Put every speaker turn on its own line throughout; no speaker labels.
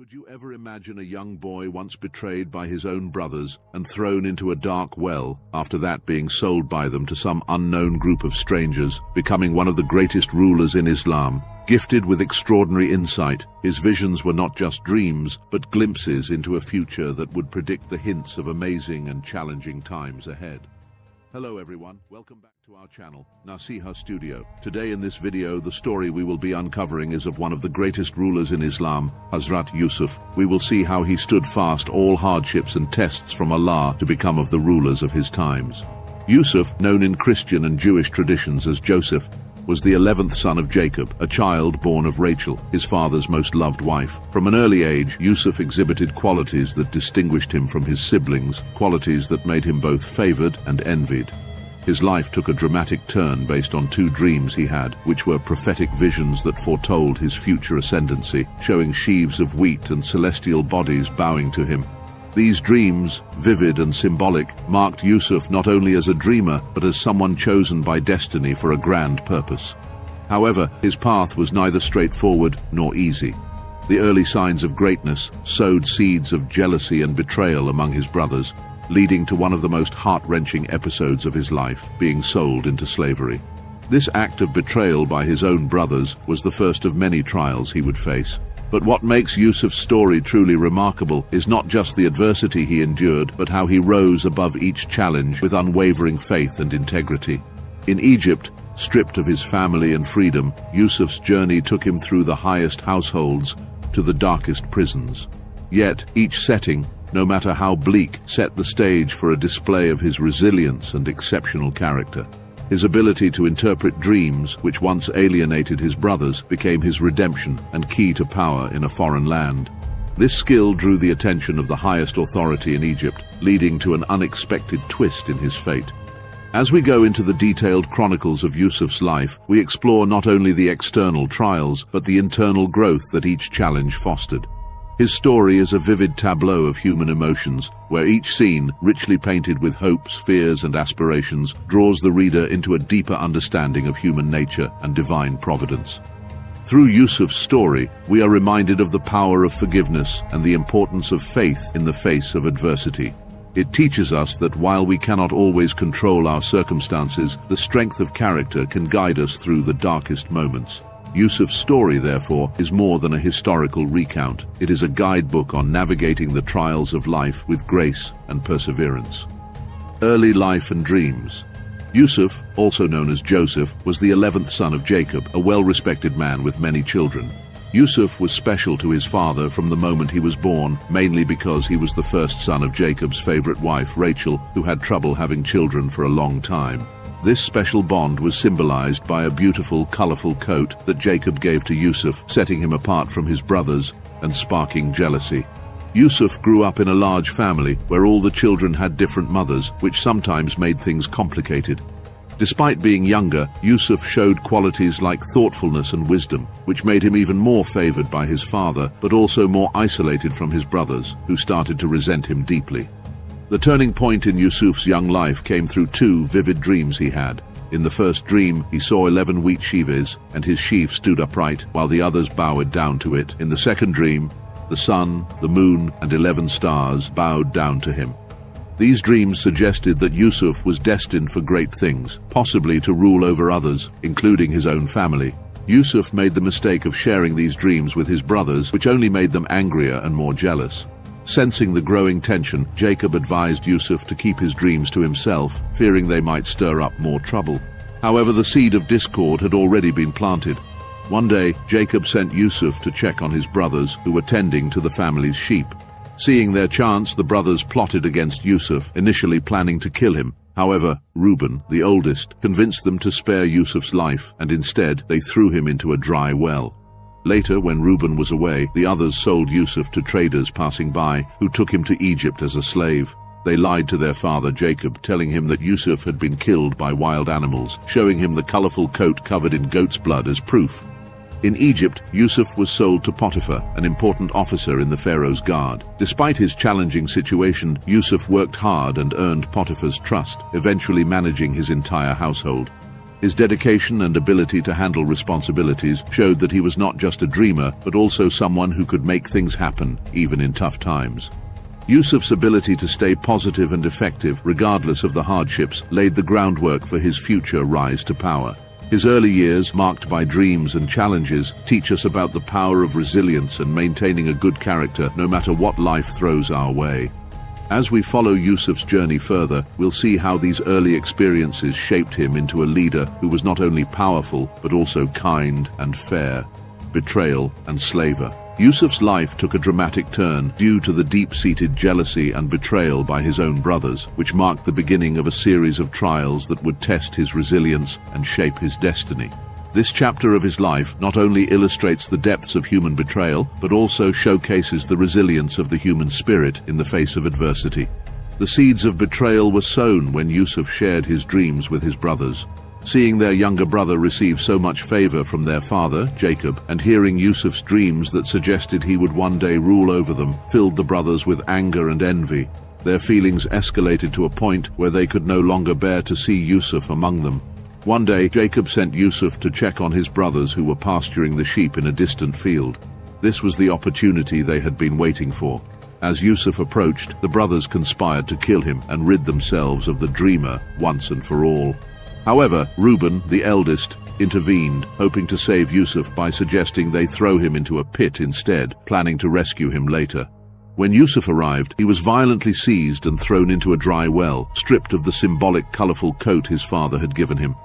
Could you ever imagine a young boy once betrayed by his own brothers and thrown into a dark well, after that being sold by them to some unknown group of strangers, becoming one of the greatest rulers in Islam? Gifted with extraordinary insight, his visions were not just dreams, but glimpses into a future that would predict the hints of amazing and challenging times ahead. Hello everyone, welcome back to our channel, Nasiha Studio. Today in this video, the story we will be uncovering is of one of the greatest rulers in Islam, Hazrat Yusuf. We will see how he stood fast all hardships and tests from Allah to become of the rulers of his times. Yusuf, known in Christian and Jewish traditions as Joseph, was the 11th son of Jacob, a child born of Rachel, his father's most loved wife. From an early age, Yusuf exhibited qualities that distinguished him from his siblings, qualities that made him both favored and envied. His life took a dramatic turn based on two dreams he had, which were prophetic visions that foretold his future ascendancy, showing sheaves of wheat and celestial bodies bowing to him. These dreams, vivid and symbolic, marked Yusuf not only as a dreamer, but as someone chosen by destiny for a grand purpose. However, his path was neither straightforward nor easy. The early signs of greatness sowed seeds of jealousy and betrayal among his brothers, leading to one of the most heart-wrenching episodes of his life, being sold into slavery. This act of betrayal by his own brothers was the first of many trials he would face. But what makes Yusuf's story truly remarkable is not just the adversity he endured, but how he rose above each challenge with unwavering faith and integrity. In Egypt, stripped of his family and freedom, Yusuf's journey took him through the highest households to the darkest prisons. Yet, each setting, no matter how bleak, set the stage for a display of his resilience and exceptional character. His ability to interpret dreams, which once alienated his brothers, became his redemption and key to power in a foreign land. This skill drew the attention of the highest authority in Egypt, leading to an unexpected twist in his fate. As we go into the detailed chronicles of Yusuf's life, we explore not only the external trials, but the internal growth that each challenge fostered. His story is a vivid tableau of human emotions, where each scene, richly painted with hopes, fears, and aspirations, draws the reader into a deeper understanding of human nature and divine providence. Through Yusuf's story, we are reminded of the power of forgiveness and the importance of faith in the face of adversity. It teaches us that while we cannot always control our circumstances, the strength of character can guide us through the darkest moments. Yusuf's story, therefore, is more than a historical recount. It is a guidebook on navigating the trials of life with grace and perseverance. Early life and dreams. Yusuf, also known as Joseph, was the 11th son of Jacob, a well-respected man with many children. Yusuf was special to his father from the moment he was born, mainly because he was the first son of Jacob's favorite wife, Rachel, who had trouble having children for a long time. This special bond was symbolized by a beautiful, colorful coat that Jacob gave to Yusuf, setting him apart from his brothers and sparking jealousy. Yusuf grew up in a large family where all the children had different mothers, which sometimes made things complicated. Despite being younger, Yusuf showed qualities like thoughtfulness and wisdom, which made him even more favored by his father, but also more isolated from his brothers, who started to resent him deeply. The turning point in Yusuf's young life came through two vivid dreams he had. In the first dream, he saw 11 wheat sheaves, and his sheaf stood upright, while the others bowed down to it. In the second dream, the sun, the moon, and 11 stars bowed down to him. These dreams suggested that Yusuf was destined for great things, possibly to rule over others, including his own family. Yusuf made the mistake of sharing these dreams with his brothers, which only made them angrier and more jealous. Sensing the growing tension, Jacob advised Yusuf to keep his dreams to himself, fearing they might stir up more trouble. However, the seed of discord had already been planted. One day, Jacob sent Yusuf to check on his brothers, who were tending to the family's sheep. Seeing their chance, the brothers plotted against Yusuf, initially planning to kill him. However, Reuben, the oldest, convinced them to spare Yusuf's life, and instead they threw him into a dry well. Later, when Reuben was away, the others sold Yusuf to traders passing by, who took him to Egypt as a slave. They lied to their father Jacob, telling him that Yusuf had been killed by wild animals, showing him the colorful coat covered in goat's blood as proof. In Egypt, Yusuf was sold to Potiphar, an important officer in the Pharaoh's guard. Despite his challenging situation, Yusuf worked hard and earned Potiphar's trust, eventually managing his entire household. His dedication and ability to handle responsibilities showed that he was not just a dreamer, but also someone who could make things happen, even in tough times. Yusuf's ability to stay positive and effective, regardless of the hardships, laid the groundwork for his future rise to power. His early years, marked by dreams and challenges, teach us about the power of resilience and maintaining a good character no matter what life throws our way. As we follow Yusuf's journey further, we'll see how these early experiences shaped him into a leader who was not only powerful, but also kind and fair. Betrayal and slaver. Yusuf's life took a dramatic turn due to the deep-seated jealousy and betrayal by his own brothers, which marked the beginning of a series of trials that would test his resilience and shape his destiny. This chapter of his life not only illustrates the depths of human betrayal, but also showcases the resilience of the human spirit in the face of adversity. The seeds of betrayal were sown when Yusuf shared his dreams with his brothers. Seeing their younger brother receive so much favor from their father, Jacob, and hearing Yusuf's dreams that suggested he would one day rule over them, filled the brothers with anger and envy. Their feelings escalated to a point where they could no longer bear to see Yusuf among them. One day, Jacob sent Yusuf to check on his brothers who were pasturing the sheep in a distant field. This was the opportunity they had been waiting for. As Yusuf approached, the brothers conspired to kill him and rid themselves of the dreamer once and for all. However, Reuben, the eldest, intervened, hoping to save Yusuf by suggesting they throw him into a pit instead, planning to rescue him later. When Yusuf arrived, he was violently seized and thrown into a dry well, stripped of the symbolic colorful coat his father had given him.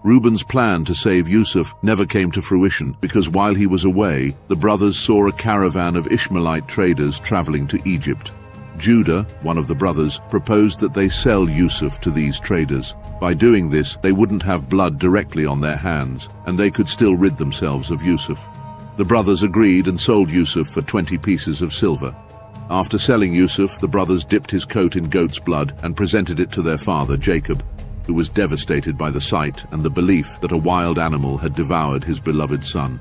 Reuben's plan to save Yusuf never came to fruition because while he was away, the brothers saw a caravan of Ishmaelite traders traveling to Egypt. Judah, one of the brothers, proposed that they sell Yusuf to these traders. By doing this, they wouldn't have blood directly on their hands, and they could still rid themselves of Yusuf. The brothers agreed and sold Yusuf for 20 pieces of silver. After selling Yusuf, the brothers dipped his coat in goat's blood and presented it to their father, Jacob, who was devastated by the sight and the belief that a wild animal had devoured his beloved son.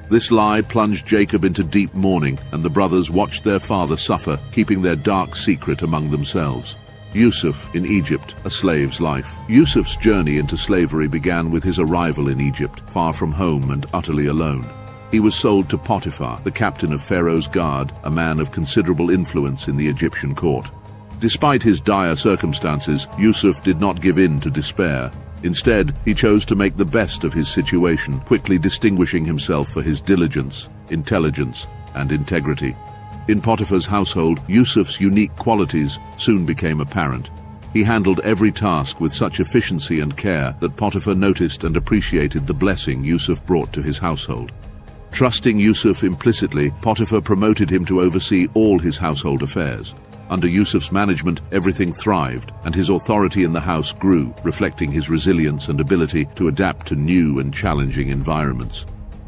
This lie plunged Jacob into deep mourning, and the brothers watched their father suffer, keeping their dark secret among themselves. Yusuf in Egypt, a slave's life. Yusuf's journey into slavery began with his arrival in Egypt, far from home and utterly alone. He was sold to Potiphar, the captain of Pharaoh's guard, a man of considerable influence in the Egyptian court. Despite his dire circumstances, Yusuf did not give in to despair. Instead, he chose to make the best of his situation, quickly distinguishing himself for his diligence, intelligence, and integrity. In Potiphar's household, Yusuf's unique qualities soon became apparent. He handled every task with such efficiency and care that Potiphar noticed and appreciated the blessing Yusuf brought to his household. Trusting Yusuf implicitly, Potiphar promoted him to oversee all his household affairs. Under Yusuf's management, everything thrived, and his authority in the house grew, reflecting his resilience and ability to adapt to new and challenging environments.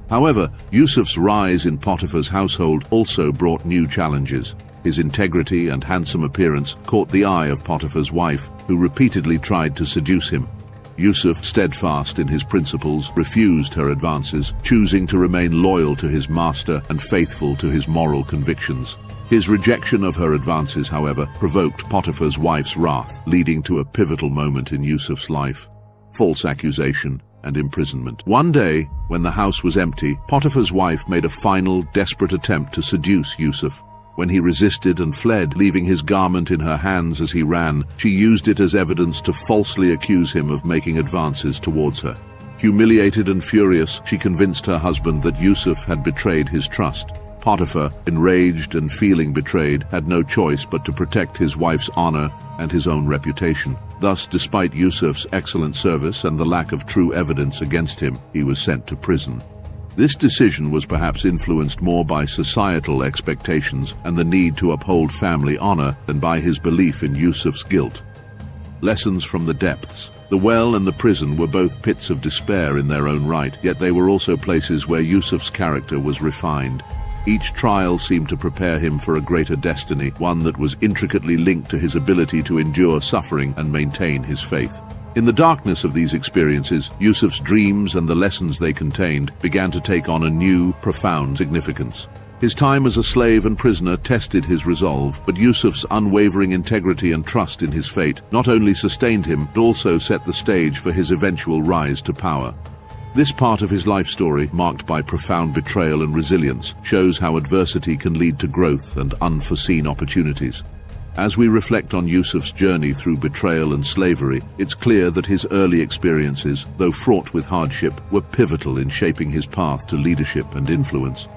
However, Yusuf's rise in Potiphar's household also brought new challenges. His integrity and handsome appearance caught the eye of Potiphar's wife, who repeatedly tried to seduce him. Yusuf, steadfast in his principles, refused her advances, choosing to remain loyal to his master and faithful to his moral convictions. His rejection of her advances, however, provoked Potiphar's wife's wrath, leading to a pivotal moment in Yusuf's life: false accusation and imprisonment. One day, when the house was empty, Potiphar's wife made a final, desperate attempt to seduce Yusuf. When he resisted and fled, leaving his garment in her hands as he ran, she used it as evidence to falsely accuse him of making advances towards her. Humiliated and furious, she convinced her husband that Yusuf had betrayed his trust. Potiphar, enraged and feeling betrayed, had no choice but to protect his wife's honor and his own reputation. Thus, despite Yusuf's excellent service and the lack of true evidence against him, he was sent to prison. This decision was perhaps influenced more by societal expectations and the need to uphold family honor than by his belief in Yusuf's guilt. Lessons from the depths. The well and the prison were both pits of despair in their own right, yet they were also places where Yusuf's character was refined. Each trial seemed to prepare him for a greater destiny, one that was intricately linked to his ability to endure suffering and maintain his faith. In the darkness of these experiences, Yusuf's dreams and the lessons they contained began to take on a new, profound significance. His time as a slave and prisoner tested his resolve, but Yusuf's unwavering integrity and trust in his fate not only sustained him, but also set the stage for his eventual rise to power. This part of his life story, marked by profound betrayal and resilience, shows how adversity can lead to growth and unforeseen opportunities. As we reflect on Yusuf's journey through betrayal and slavery, it's clear that his early experiences, though fraught with hardship, were pivotal in shaping his path to leadership and influence.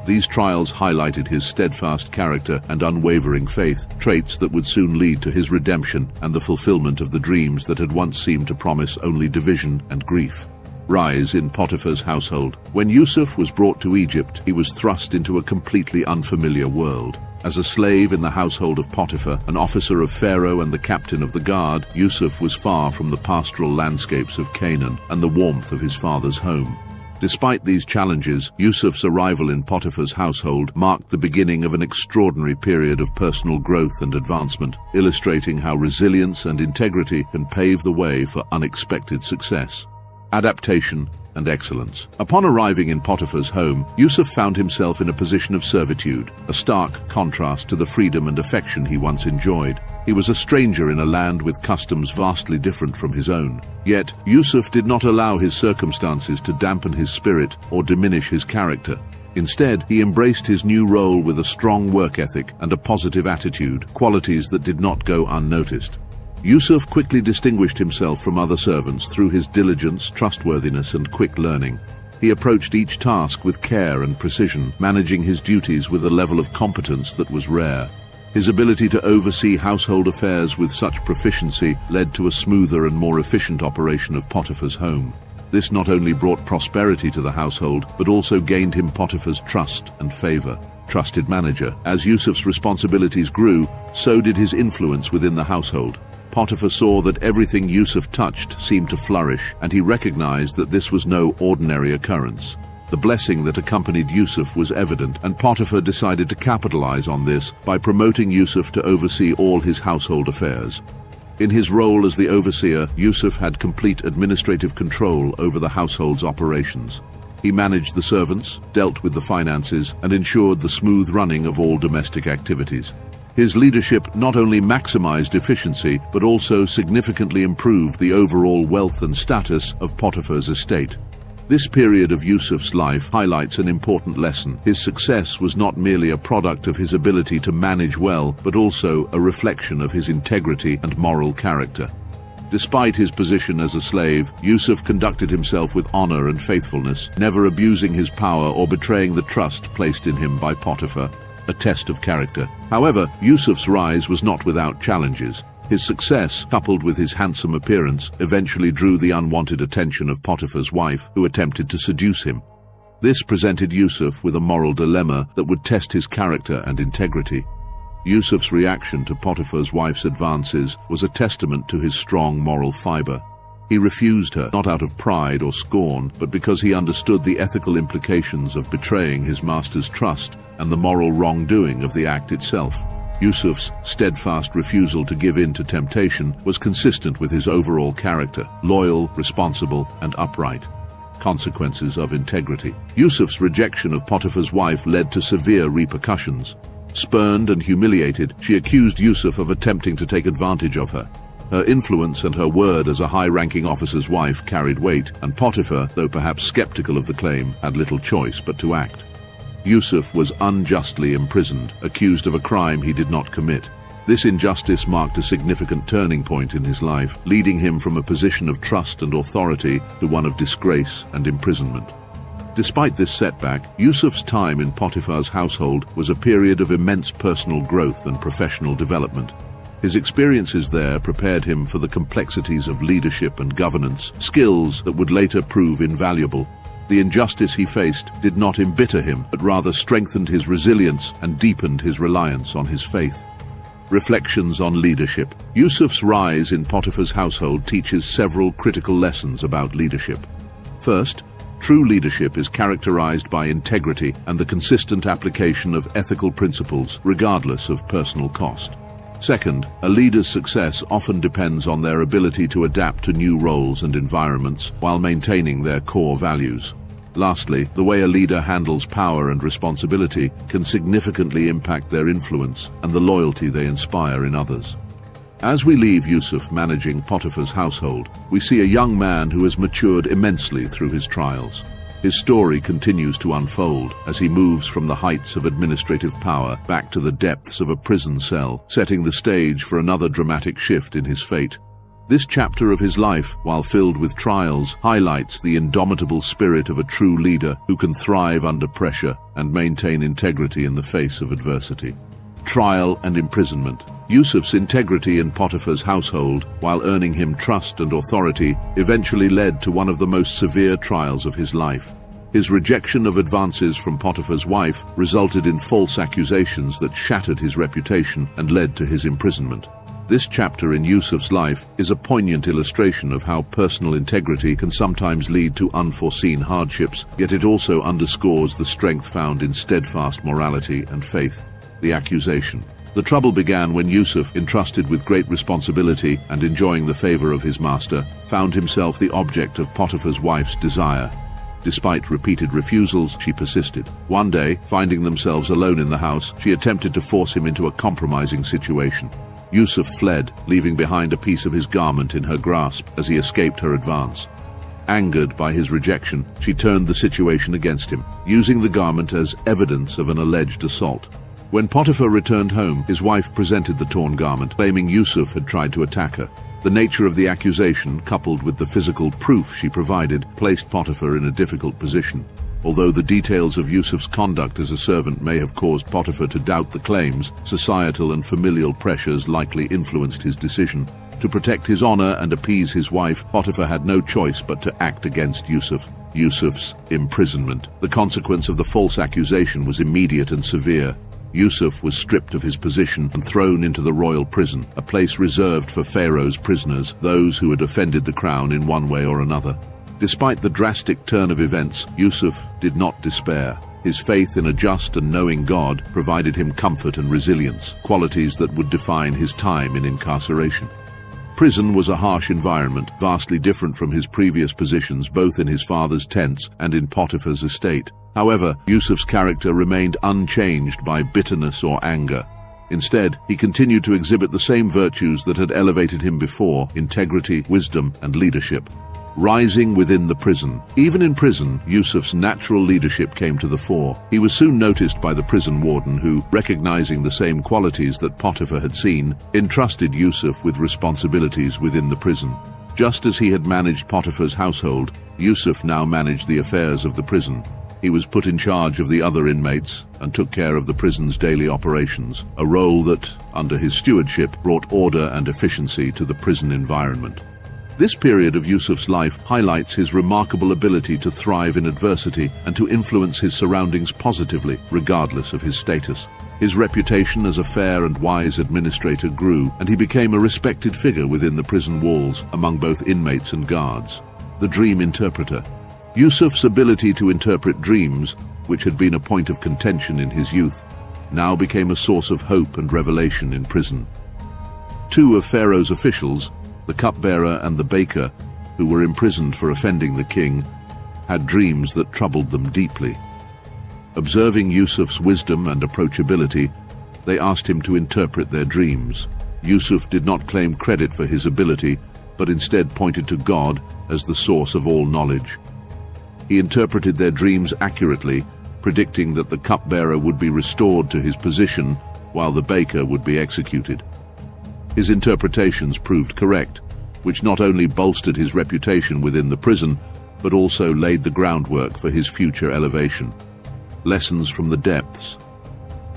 These trials highlighted his steadfast character and unwavering faith, traits that would soon lead to his redemption and the fulfillment of the dreams that had once seemed to promise only division and grief. Rise in Potiphar's household. When Yusuf was brought to Egypt, he was thrust into a completely unfamiliar world. As a slave in the household of Potiphar, an officer of Pharaoh and the captain of the guard, Yusuf was far from the pastoral landscapes of Canaan and the warmth of his father's home. Despite these challenges, Yusuf's arrival in Potiphar's household marked the beginning of an extraordinary period of personal growth and advancement, illustrating how resilience and integrity can pave the way for unexpected success. Adaptation and excellence. Upon arriving in Potiphar's home, Yusuf found himself in a position of servitude, a stark contrast to the freedom and affection he once enjoyed. He was a stranger in a land with customs vastly different from his own. Yet, Yusuf did not allow his circumstances to dampen his spirit or diminish his character. Instead, he embraced his new role with a strong work ethic and a positive attitude, qualities that did not go unnoticed. Yusuf quickly distinguished himself from other servants through his diligence, trustworthiness, and quick learning. He approached each task with care and precision, managing his duties with a level of competence that was rare. His ability to oversee household affairs with such proficiency led to a smoother and more efficient operation of Potiphar's home. This not only brought prosperity to the household, but also gained him Potiphar's trust and favor. Trusted manager. As Yusuf's responsibilities grew, so did his influence within the household. Potiphar saw that everything Yusuf touched seemed to flourish, and he recognized that this was no ordinary occurrence. The blessing that accompanied Yusuf was evident, and Potiphar decided to capitalize on this by promoting Yusuf to oversee all his household affairs. In his role as the overseer, Yusuf had complete administrative control over the household's operations. He managed the servants, dealt with the finances, and ensured the smooth running of all domestic activities. His leadership not only maximized efficiency, but also significantly improved the overall wealth and status of Potiphar's estate. This period of Yusuf's life highlights an important lesson. His success was not merely a product of his ability to manage well, but also a reflection of his integrity and moral character. Despite his position as a slave, Yusuf conducted himself with honor and faithfulness, never abusing his power or betraying the trust placed in him by Potiphar. A test of character. However, Yusuf's rise was not without challenges. His success, coupled with his handsome appearance, eventually drew the unwanted attention of Potiphar's wife, who attempted to seduce him. This presented Yusuf with a moral dilemma that would test his character and integrity. Yusuf's reaction to Potiphar's wife's advances was a testament to his strong moral fiber. He refused her, not out of pride or scorn, but because he understood the ethical implications of betraying his master's trust and the moral wrongdoing of the act itself. Yusuf's steadfast refusal to give in to temptation was consistent with his overall character, loyal, responsible, and upright. Consequences of integrity. Yusuf's rejection of Potiphar's wife led to severe repercussions. Spurned and humiliated, she accused Yusuf of attempting to take advantage of her. Her influence and her word as a high-ranking officer's wife carried weight, and Potiphar, though perhaps skeptical of the claim, had little choice but to act. Yusuf was unjustly imprisoned, accused of a crime he did not commit. This injustice marked a significant turning point in his life, leading him from a position of trust and authority to one of disgrace and imprisonment. Despite this setback, Yusuf's time in Potiphar's household was a period of immense personal growth and professional development. His experiences there prepared him for the complexities of leadership and governance, skills that would later prove invaluable. The injustice he faced did not embitter him, but rather strengthened his resilience and deepened his reliance on his faith. Reflections on leadership. Yusuf's rise in Potiphar's household teaches several critical lessons about leadership. First, true leadership is characterized by integrity and the consistent application of ethical principles, regardless of personal cost. Second, a leader's success often depends on their ability to adapt to new roles and environments while maintaining their core values. Lastly, the way a leader handles power and responsibility can significantly impact their influence and the loyalty they inspire in others. As we leave Yusuf managing Potiphar's household, we see a young man who has matured immensely through his trials. His story continues to unfold as he moves from the heights of administrative power back to the depths of a prison cell, setting the stage for another dramatic shift in his fate. This chapter of his life, while filled with trials, highlights the indomitable spirit of a true leader who can thrive under pressure and maintain integrity in the face of adversity. Trial and imprisonment. Yusuf's integrity in Potiphar's household, while earning him trust and authority, eventually led to one of the most severe trials of his life. His rejection of advances from Potiphar's wife resulted in false accusations that shattered his reputation and led to his imprisonment. This chapter in Yusuf's life is a poignant illustration of how personal integrity can sometimes lead to unforeseen hardships, yet it also underscores the strength found in steadfast morality and faith. The accusation. The trouble began when Yusuf, entrusted with great responsibility and enjoying the favor of his master, found himself the object of Potiphar's wife's desire. Despite repeated refusals, she persisted. One day, finding themselves alone in the house, she attempted to force him into a compromising situation. Yusuf fled, leaving behind a piece of his garment in her grasp as he escaped her advance. Angered by his rejection, she turned the situation against him, using the garment as evidence of an alleged assault. When Potiphar returned home, his wife presented the torn garment, claiming Yusuf had tried to attack her. The nature of the accusation, coupled with the physical proof she provided, placed Potiphar in a difficult position. Although the details of Yusuf's conduct as a servant may have caused Potiphar to doubt the claims, societal and familial pressures likely influenced his decision. To protect his honor and appease his wife, Potiphar had no choice but to act against Yusuf. Yusuf's imprisonment. The consequence of the false accusation was immediate and severe. Yusuf was stripped of his position and thrown into the royal prison, a place reserved for Pharaoh's prisoners, those who had offended the crown in one way or another. Despite the drastic turn of events, Yusuf did not despair. His faith in a just and knowing God provided him comfort and resilience, qualities that would define his time in incarceration. Prison was a harsh environment, vastly different from his previous positions both in his father's tents and in Potiphar's estate. However, Yusuf's character remained unchanged by bitterness or anger. Instead, he continued to exhibit the same virtues that had elevated him before: integrity, wisdom, and leadership. Rising within the prison. Even in prison, Yusuf's natural leadership came to the fore. He was soon noticed by the prison warden who, recognizing the same qualities that Potiphar had seen, entrusted Yusuf with responsibilities within the prison. Just as he had managed Potiphar's household, Yusuf now managed the affairs of the prison. He was put in charge of the other inmates and took care of the prison's daily operations, a role that, under his stewardship, brought order and efficiency to the prison environment. This period of Yusuf's life highlights his remarkable ability to thrive in adversity and to influence his surroundings positively, regardless of his status. His reputation as a fair and wise administrator grew, and he became a respected figure within the prison walls among both inmates and guards. The dream interpreter. Yusuf's ability to interpret dreams, which had been a point of contention in his youth, now became a source of hope and revelation in prison. Two of Pharaoh's officials, the cupbearer and the baker, who were imprisoned for offending the king, had dreams that troubled them deeply. Observing Yusuf's wisdom and approachability, they asked him to interpret their dreams. Yusuf did not claim credit for his ability, but instead pointed to God as the source of all knowledge. He interpreted their dreams accurately, predicting that the cupbearer would be restored to his position while the baker would be executed. His interpretations proved correct, which not only bolstered his reputation within the prison, but also laid the groundwork for his future elevation. Lessons from the depths.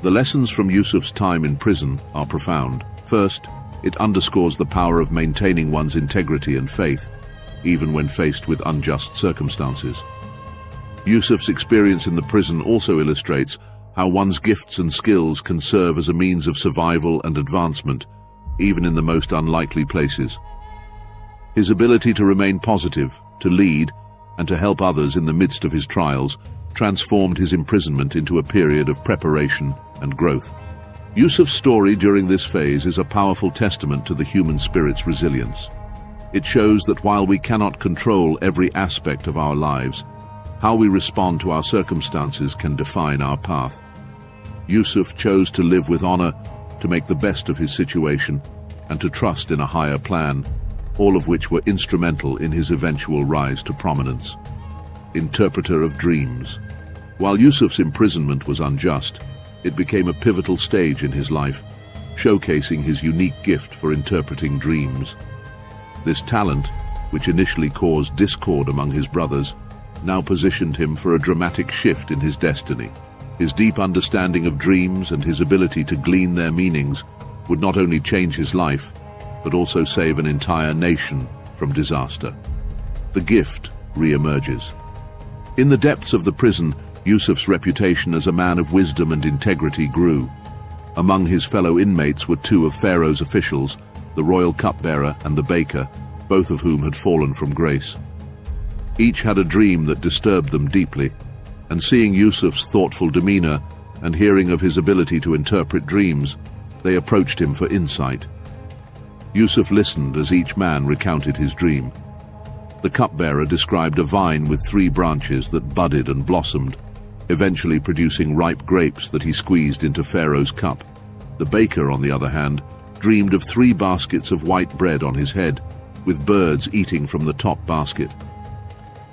The lessons from Yusuf's time in prison are profound. First, it underscores the power of maintaining one's integrity and faith, even when faced with unjust circumstances. Yusuf's experience in the prison also illustrates how one's gifts and skills can serve as a means of survival and advancement, even in the most unlikely places. His ability to remain positive, to lead, and to help others in the midst of his trials transformed his imprisonment into a period of preparation and growth. Yusuf's story during this phase is a powerful testament to the human spirit's resilience. It shows that while we cannot control every aspect of our lives, How we respond to our circumstances can define our path. Yusuf chose to live with honor, to make the best of his situation, and to trust in a higher plan, all of which were instrumental in his eventual rise to prominence. Interpreter of dreams. While Yusuf's imprisonment was unjust, it became a pivotal stage in his life, showcasing his unique gift for interpreting dreams. This talent, which initially caused discord among his brothers, now positioned him for a dramatic shift in his destiny. His deep understanding of dreams and his ability to glean their meanings would not only change his life, but also save an entire nation from disaster. The gift re-emerges. In the depths of the prison, Yusuf's reputation as a man of wisdom and integrity grew. Among his fellow inmates were two of Pharaoh's officials, the royal cupbearer and the baker, both of whom had fallen from grace. Each had a dream that disturbed them deeply, and seeing Yusuf's thoughtful demeanor and hearing of his ability to interpret dreams, they approached him for insight. Yusuf listened as each man recounted his dream. The cupbearer described a vine with 3 branches that budded and blossomed, eventually producing ripe grapes that he squeezed into Pharaoh's cup. The baker, on the other hand, dreamed of 3 baskets of white bread on his head, with birds eating from the top basket.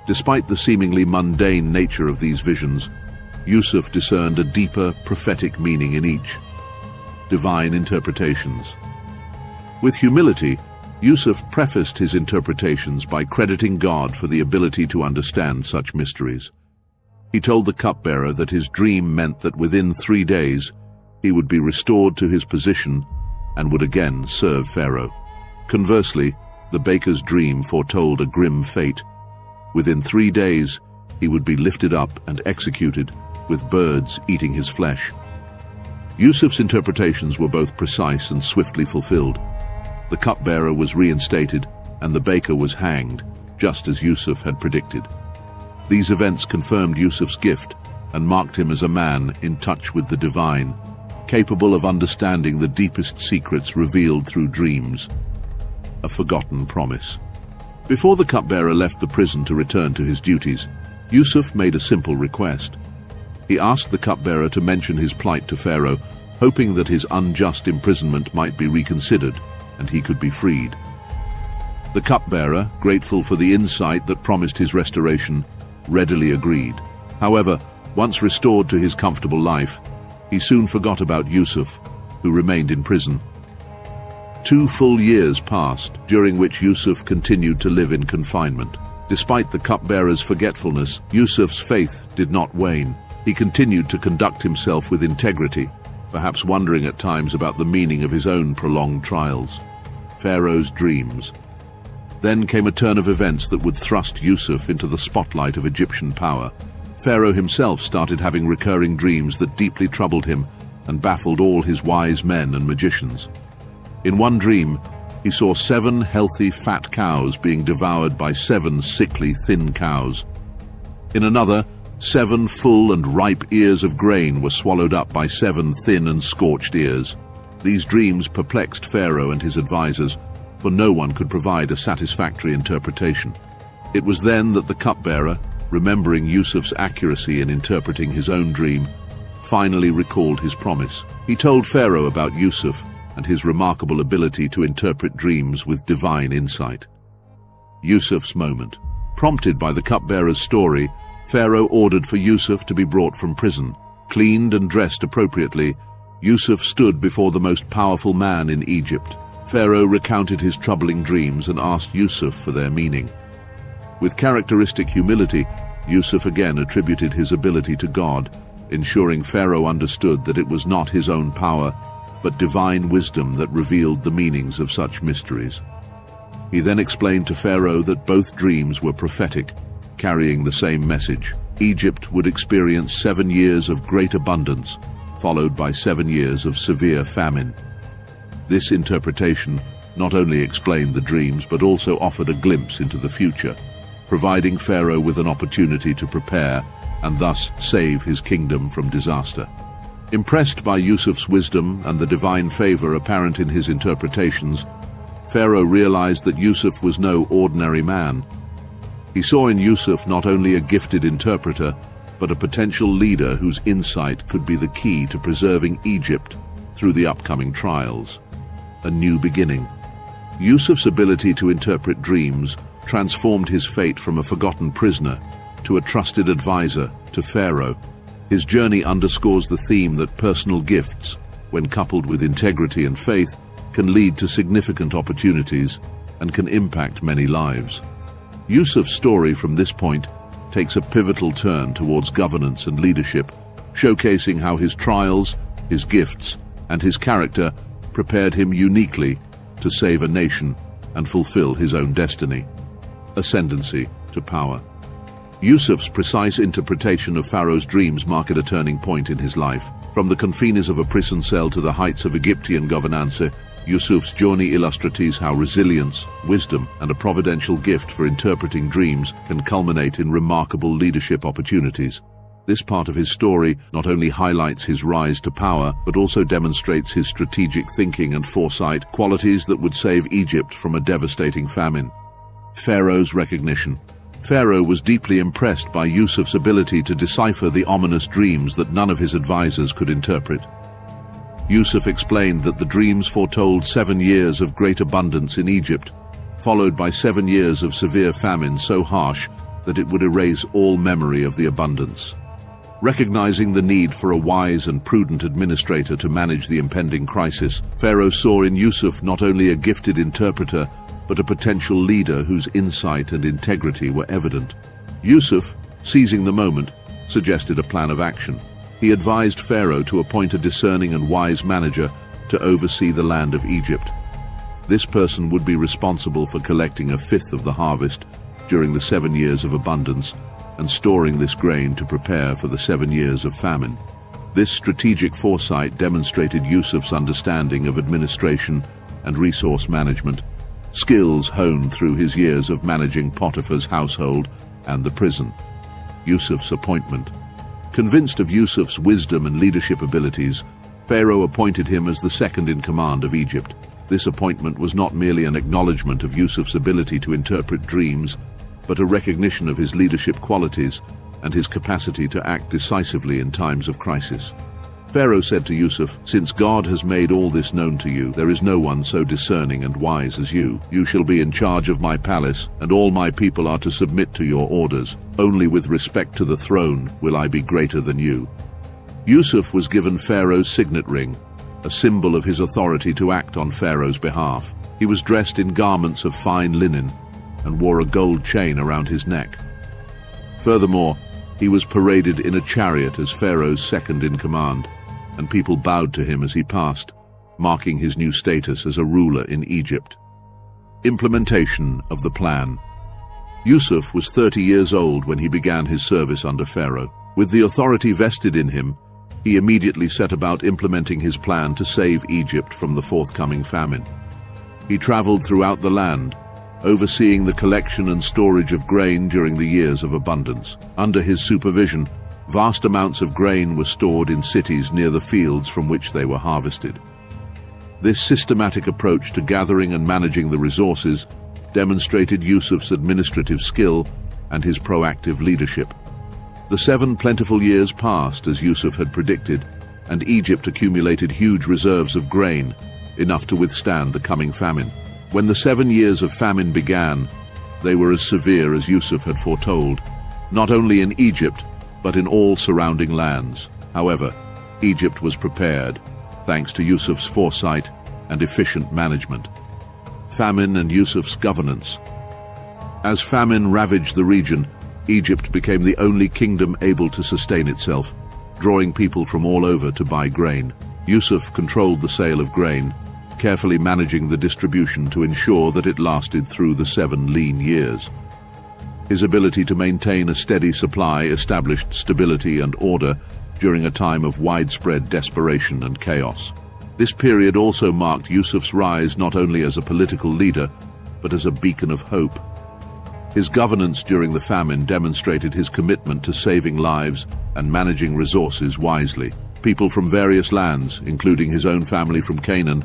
Despite the seemingly mundane nature of these visions, Yusuf discerned a deeper prophetic meaning in each. Divine interpretations. With humility, Yusuf prefaced his interpretations by crediting God for the ability to understand such mysteries. He told the cupbearer that his dream meant that within 3 days he would be restored to his position and would again serve Pharaoh. Conversely, the baker's dream foretold a grim fate. Within 3 days, he would be lifted up and executed, with birds eating his flesh. Yusuf's interpretations were both precise and swiftly fulfilled. The cupbearer was reinstated, and the baker was hanged, just as Yusuf had predicted. These events confirmed Yusuf's gift and marked him as a man in touch with the divine, capable of understanding the deepest secrets revealed through dreams. A forgotten promise. Before the cupbearer left the prison to return to his duties, Yusuf made a simple request. He asked the cupbearer to mention his plight to Pharaoh, hoping that his unjust imprisonment might be reconsidered and he could be freed. The cupbearer, grateful for the insight that promised his restoration, readily agreed. However, once restored to his comfortable life, he soon forgot about Yusuf, who remained in prison. 2 full years passed, during which Yusuf continued to live in confinement. Despite the cupbearer's forgetfulness, Yusuf's faith did not wane. He continued to conduct himself with integrity, perhaps wondering at times about the meaning of his own prolonged trials. Pharaoh's dreams. Then came a turn of events that would thrust Yusuf into the spotlight of Egyptian power. Pharaoh himself started having recurring dreams that deeply troubled him and baffled all his wise men and magicians. In one dream, he saw 7 healthy fat cows being devoured by 7 sickly thin cows. In another, 7 full and ripe ears of grain were swallowed up by 7 thin and scorched ears. These dreams perplexed Pharaoh and his advisors, for no one could provide a satisfactory interpretation. It was then that the cupbearer, remembering Yusuf's accuracy in interpreting his own dream, finally recalled his promise. He told Pharaoh about Yusuf and his remarkable ability to interpret dreams with divine insight. Yusuf's moment. Prompted by the cupbearer's story, Pharaoh ordered for Yusuf to be brought from prison. Cleaned and dressed appropriately, Yusuf stood before the most powerful man in Egypt. Pharaoh recounted his troubling dreams and asked Yusuf for their meaning. With characteristic humility, Yusuf again attributed his ability to God, ensuring Pharaoh understood that it was not his own power, but divine wisdom that revealed the meanings of such mysteries. He then explained to Pharaoh that both dreams were prophetic, carrying the same message. Egypt would experience 7 years of great abundance, followed by 7 years of severe famine. This interpretation not only explained the dreams, but also offered a glimpse into the future, providing Pharaoh with an opportunity to prepare and thus save his kingdom from disaster. Impressed by Yusuf's wisdom and the divine favor apparent in his interpretations, Pharaoh realized that Yusuf was no ordinary man. He saw in Yusuf not only a gifted interpreter, but a potential leader whose insight could be the key to preserving Egypt through the upcoming trials. A new beginning. Yusuf's ability to interpret dreams transformed his fate from a forgotten prisoner to a trusted advisor to Pharaoh. His journey underscores the theme that personal gifts, when coupled with integrity and faith, can lead to significant opportunities and can impact many lives. Yusuf's story from this point takes a pivotal turn towards governance and leadership, showcasing how his trials, his gifts, and his character prepared him uniquely to save a nation and fulfill his own destiny. Ascendancy to power. Yusuf's precise interpretation of Pharaoh's dreams marked a turning point in his life. From the confines of a prison cell to the heights of Egyptian governance, Yusuf's journey illustrates how resilience, wisdom, and a providential gift for interpreting dreams can culminate in remarkable leadership opportunities. This part of his story not only highlights his rise to power, but also demonstrates his strategic thinking and foresight, qualities that would save Egypt from a devastating famine. Pharaoh's recognition. Pharaoh was deeply impressed by Yusuf's ability to decipher the ominous dreams that none of his advisors could interpret. Yusuf explained that the dreams foretold 7 years of great abundance in Egypt, followed by 7 years of severe famine so harsh that it would erase all memory of the abundance. Recognizing the need for a wise and prudent administrator to manage the impending crisis, Pharaoh saw in Yusuf not only a gifted interpreter, but a potential leader whose insight and integrity were evident. Yusuf, seizing the moment, suggested a plan of action. He advised Pharaoh to appoint a discerning and wise manager to oversee the land of Egypt. This person would be responsible for collecting 1/5 of the harvest during the 7 years of abundance and storing this grain to prepare for the 7 years of famine. This strategic foresight demonstrated Yusuf's understanding of administration and resource management, skills honed through his years of managing Potiphar's household and the prison. Yusuf's appointment. Convinced of Yusuf's wisdom and leadership abilities, Pharaoh appointed him as the second in command of Egypt. This appointment was not merely an acknowledgement of Yusuf's ability to interpret dreams, but a recognition of his leadership qualities and his capacity to act decisively in times of crisis. Pharaoh said to Yusuf, "Since God has made all this known to you, there is no one so discerning and wise as you. You shall be in charge of my palace, and all my people are to submit to your orders. Only with respect to the throne will I be greater than you." Yusuf was given Pharaoh's signet ring, a symbol of his authority to act on Pharaoh's behalf. He was dressed in garments of fine linen and wore a gold chain around his neck. Furthermore, he was paraded in a chariot as Pharaoh's second in command, and people bowed to him as he passed, marking his new status as a ruler in Egypt. Implementation of the plan. Yusuf was 30 years old when he began his service under Pharaoh. With the authority vested in him, he immediately set about implementing his plan to save Egypt from the forthcoming famine. He traveled throughout the land, overseeing the collection and storage of grain during the years of abundance. Under his supervision, vast amounts of grain were stored in cities near the fields from which they were harvested. This systematic approach to gathering and managing the resources demonstrated Yusuf's administrative skill and his proactive leadership. The 7 plentiful years passed as Yusuf had predicted, and Egypt accumulated huge reserves of grain, enough to withstand the coming famine. When the 7 years of famine began, they were as severe as Yusuf had foretold, not only in Egypt, but in all surrounding lands. However, Egypt was prepared, thanks to Yusuf's foresight and efficient management. Famine and Yusuf's governance. As famine ravaged the region, Egypt became the only kingdom able to sustain itself, drawing people from all over to buy grain. Yusuf controlled the sale of grain, carefully managing the distribution to ensure that it lasted through the 7 lean years. His ability to maintain a steady supply established stability and order during a time of widespread desperation and chaos. This period also marked Yusuf's rise not only as a political leader, but as a beacon of hope. His governance during the famine demonstrated his commitment to saving lives and managing resources wisely. People from various lands, including his own family from Canaan,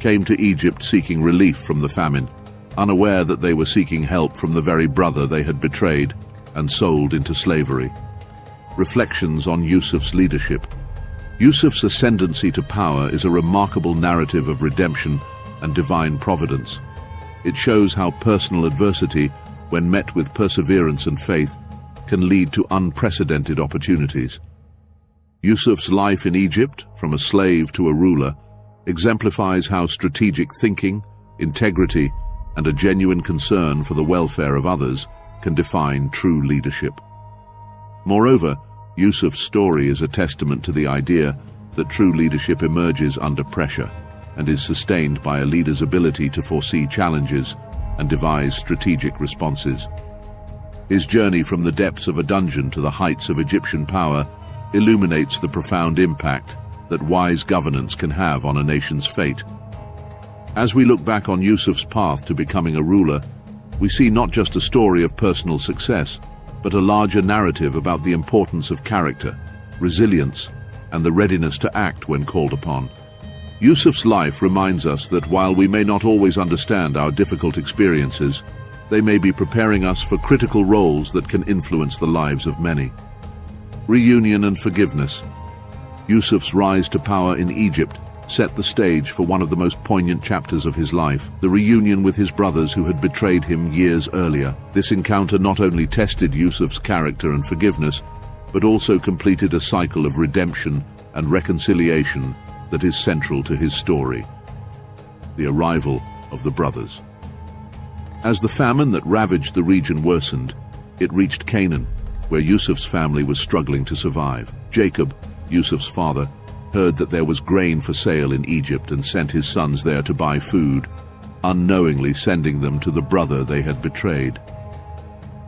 came to Egypt seeking relief from the famine. unaware that they were seeking help from the very brother they had betrayed and sold into slavery. Reflections on Yusuf's leadership. Yusuf's ascendancy to power is a remarkable narrative of redemption and divine providence. It shows how personal adversity, when met with perseverance and faith, can lead to unprecedented opportunities. Yusuf's life in Egypt, from a slave to a ruler, exemplifies how strategic thinking, integrity, and a genuine concern for the welfare of others can define true leadership. Moreover, Yusuf's story is a testament to the idea that true leadership emerges under pressure and is sustained by a leader's ability to foresee challenges and devise strategic responses. His journey from the depths of a dungeon to the heights of Egyptian power illuminates the profound impact that wise governance can have on a nation's fate. As we look back on Yusuf's path to becoming a ruler, we see not just a story of personal success, but a larger narrative about the importance of character, resilience, and the readiness to act when called upon. Yusuf's life reminds us that while we may not always understand our difficult experiences, they may be preparing us for critical roles that can influence the lives of many. Reunion and forgiveness. Yusuf's rise to power in Egypt set the stage for one of the most poignant chapters of his life, the reunion with his brothers who had betrayed him years earlier. This encounter not only tested Yusuf's character and forgiveness, but also completed a cycle of redemption and reconciliation that is central to his story. The arrival of the brothers. As the famine that ravaged the region worsened, it reached Canaan, where Yusuf's family was struggling to survive. Jacob, Yusuf's father, heard that there was grain for sale in Egypt and sent his sons there to buy food, unknowingly sending them to the brother they had betrayed.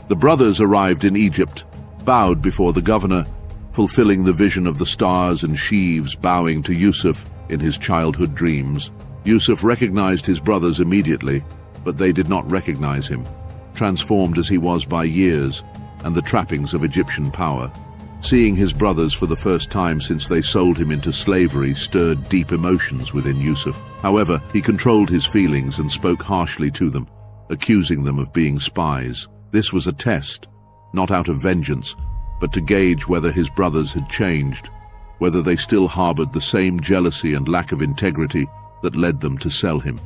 The brothers arrived in Egypt, bowed before the governor, fulfilling the vision of the stars and sheaves bowing to Yusuf in his childhood dreams. Yusuf recognized his brothers immediately, but they did not recognize him, transformed as he was by years and the trappings of Egyptian power. Seeing his brothers for the first time since they sold him into slavery stirred deep emotions within Yusuf. However, he controlled his feelings and spoke harshly to them, accusing them of being spies. This was a test, not out of vengeance, but to gauge whether his brothers had changed, whether they still harbored the same jealousy and lack of integrity that led them to sell him.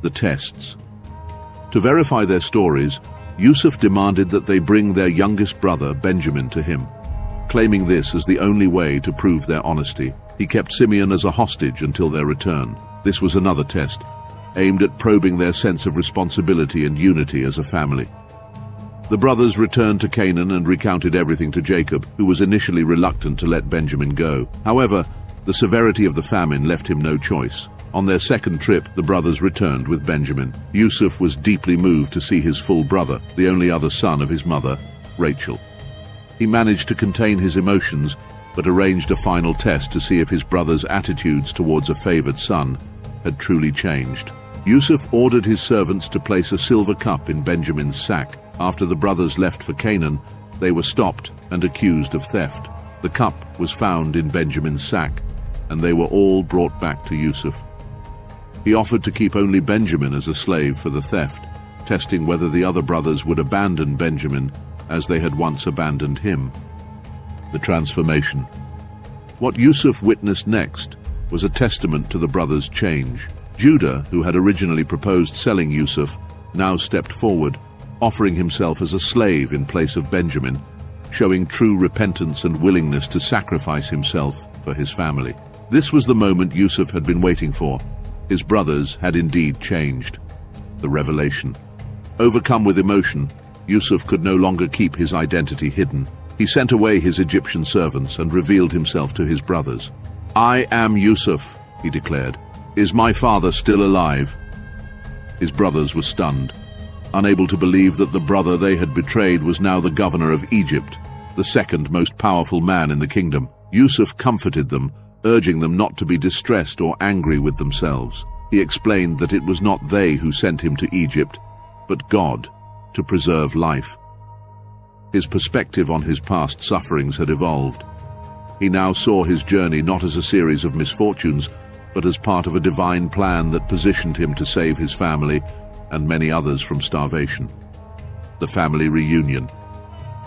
The tests. To verify their stories, Yusuf demanded that they bring their youngest brother, Benjamin, to him. Claiming this as the only way to prove their honesty, he kept Simeon as a hostage until their return. This was another test, aimed at probing their sense of responsibility and unity as a family. The brothers returned to Canaan and recounted everything to Jacob, who was initially reluctant to let Benjamin go. However, the severity of the famine left him no choice. On their second trip, the brothers returned with Benjamin. Yusuf was deeply moved to see his full brother, the only other son of his mother, Rachel. He managed to contain his emotions, but arranged a final test to see if his brother's attitudes towards a favored son had truly changed. Yusuf ordered his servants to place a silver cup in Benjamin's sack. After the brothers left for Canaan, they were stopped and accused of theft. The cup was found in Benjamin's sack, and they were all brought back to Yusuf. He offered to keep only Benjamin as a slave for the theft, testing whether the other brothers would abandon Benjamin as they had once abandoned him. The transformation. What Yusuf witnessed next was a testament to the brothers' change. Judah, who had originally proposed selling Yusuf, now stepped forward, offering himself as a slave in place of Benjamin, showing true repentance and willingness to sacrifice himself for his family. This was the moment Yusuf had been waiting for. His brothers had indeed changed. The revelation. Overcome with emotion, Yusuf could no longer keep his identity hidden. He sent away his Egyptian servants and revealed himself to his brothers. "I am Yusuf," he declared. "Is my father still alive?" His brothers were stunned, unable to believe that the brother they had betrayed was now the governor of Egypt, the second most powerful man in the kingdom. Yusuf comforted them, urging them not to be distressed or angry with themselves. He explained that it was not they who sent him to Egypt, but God, to preserve life. His perspective on his past sufferings had evolved. He now saw his journey not as a series of misfortunes, but as part of a divine plan that positioned him to save his family and many others from starvation. The family reunion.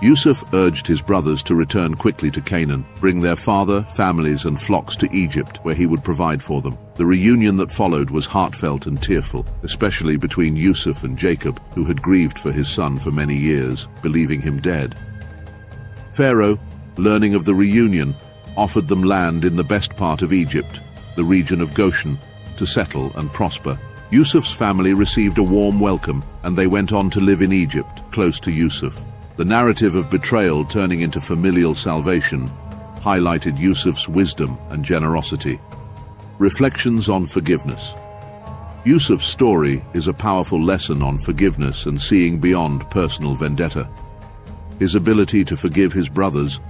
Yusuf urged his brothers to return quickly to Canaan, bring their father, families and flocks to Egypt, where he would provide for them. The reunion that followed was heartfelt and tearful, especially between Yusuf and Jacob, who had grieved for his son for many years, believing him dead. Pharaoh, learning of the reunion, offered them land in the best part of Egypt, the region of Goshen, to settle and prosper. Yusuf's family received a warm welcome, and they went on to live in Egypt, close to Yusuf. The narrative of betrayal turning into familial salvation highlighted Yusuf's wisdom and generosity. Reflections on forgiveness. Yusuf's story is a powerful lesson on forgiveness and seeing beyond personal vendetta. His ability to forgive his brothers,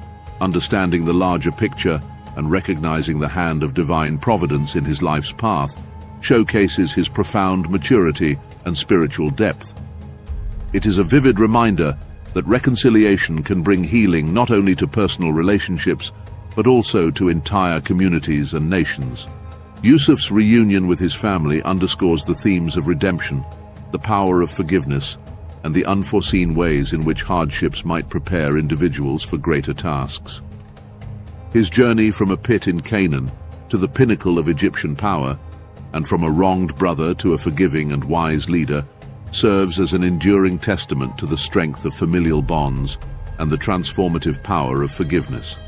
understanding the larger picture, and recognizing the hand of divine providence in his life's path showcases his profound maturity and spiritual depth. It is a vivid reminder that reconciliation can bring healing not only to personal relationships, but also to entire communities and nations. Yusuf's reunion with his family underscores the themes of redemption, the power of forgiveness, and the unforeseen ways in which hardships might prepare individuals for greater tasks. His journey from a pit in Canaan to the pinnacle of Egyptian power, and from a wronged brother to a forgiving and wise leader, serves as an enduring testament to the strength of familial bonds and the transformative power of forgiveness.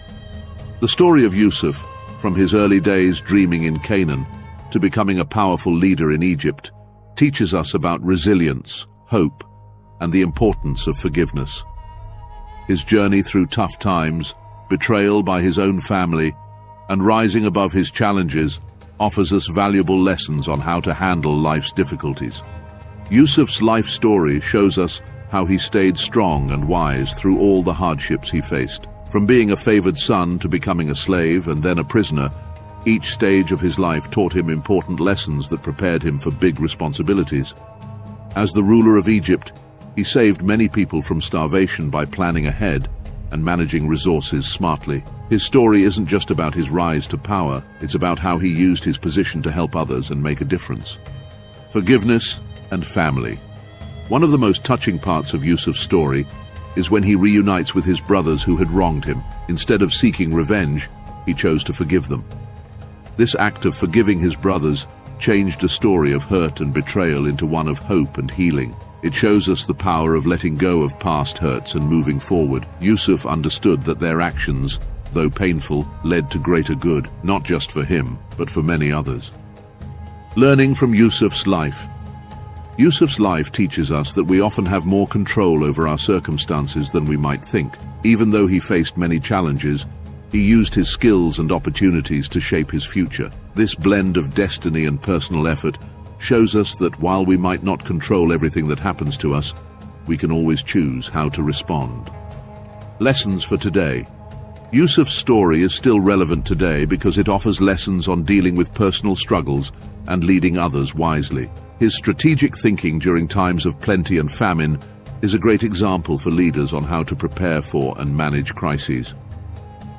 The story of Yusuf, from his early days dreaming in Canaan to becoming a powerful leader in Egypt, teaches us about resilience, hope, and the importance of forgiveness. His journey through tough times, betrayal by his own family, and rising above his challenges offers us valuable lessons on how to handle life's difficulties. Yusuf's life story shows us how he stayed strong and wise through all the hardships he faced. From being a favored son to becoming a slave and then a prisoner, each stage of his life taught him important lessons that prepared him for big responsibilities. As the ruler of Egypt, he saved many people from starvation by planning ahead and managing resources smartly. His story isn't just about his rise to power, it's about how he used his position to help others and make a difference. Forgiveness and family. One of the most touching parts of Yusuf's story is when he reunites with his brothers who had wronged him. Instead of seeking revenge, he chose to forgive them. This act of forgiving his brothers changed a story of hurt and betrayal into one of hope and healing. It shows us the power of letting go of past hurts and moving forward. Yusuf understood that their actions, though painful, led to greater good, not just for him, but for many others. Learning from Yusuf's life. Yusuf's life teaches us that we often have more control over our circumstances than we might think. Even though he faced many challenges, he used his skills and opportunities to shape his future. This blend of destiny and personal effort shows us that while we might not control everything that happens to us, we can always choose how to respond. Lessons for today. Yusuf's story is still relevant today because it offers lessons on dealing with personal struggles and leading others wisely. His strategic thinking during times of plenty and famine is a great example for leaders on how to prepare for and manage crises.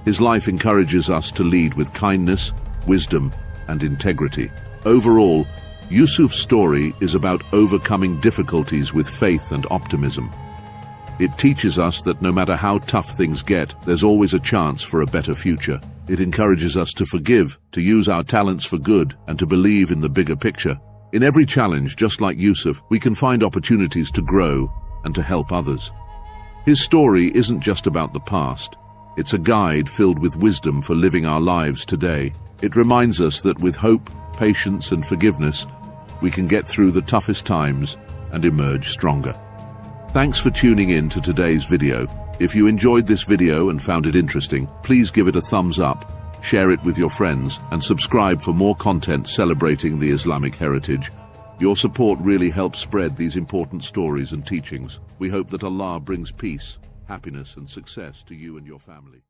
His life encourages us to lead with kindness, wisdom, and integrity. Overall, Yusuf's story is about overcoming difficulties with faith and optimism. It teaches us that no matter how tough things get, there's always a chance for a better future. It encourages us to forgive, to use our talents for good, and to believe in the bigger picture. In every challenge, just like Yusuf, we can find opportunities to grow and to help others. His story isn't just about the past. It's a guide filled with wisdom for living our lives today. It reminds us that with hope, patience, and forgiveness, we can get through the toughest times and emerge stronger. Thanks for tuning in to today's video. If you enjoyed this video and found it interesting, please give it a thumbs up, share it with your friends, and subscribe for more content celebrating the Islamic heritage. Your support really helps spread these important stories and teachings. We hope that Allah brings peace, happiness, and success to you and your family.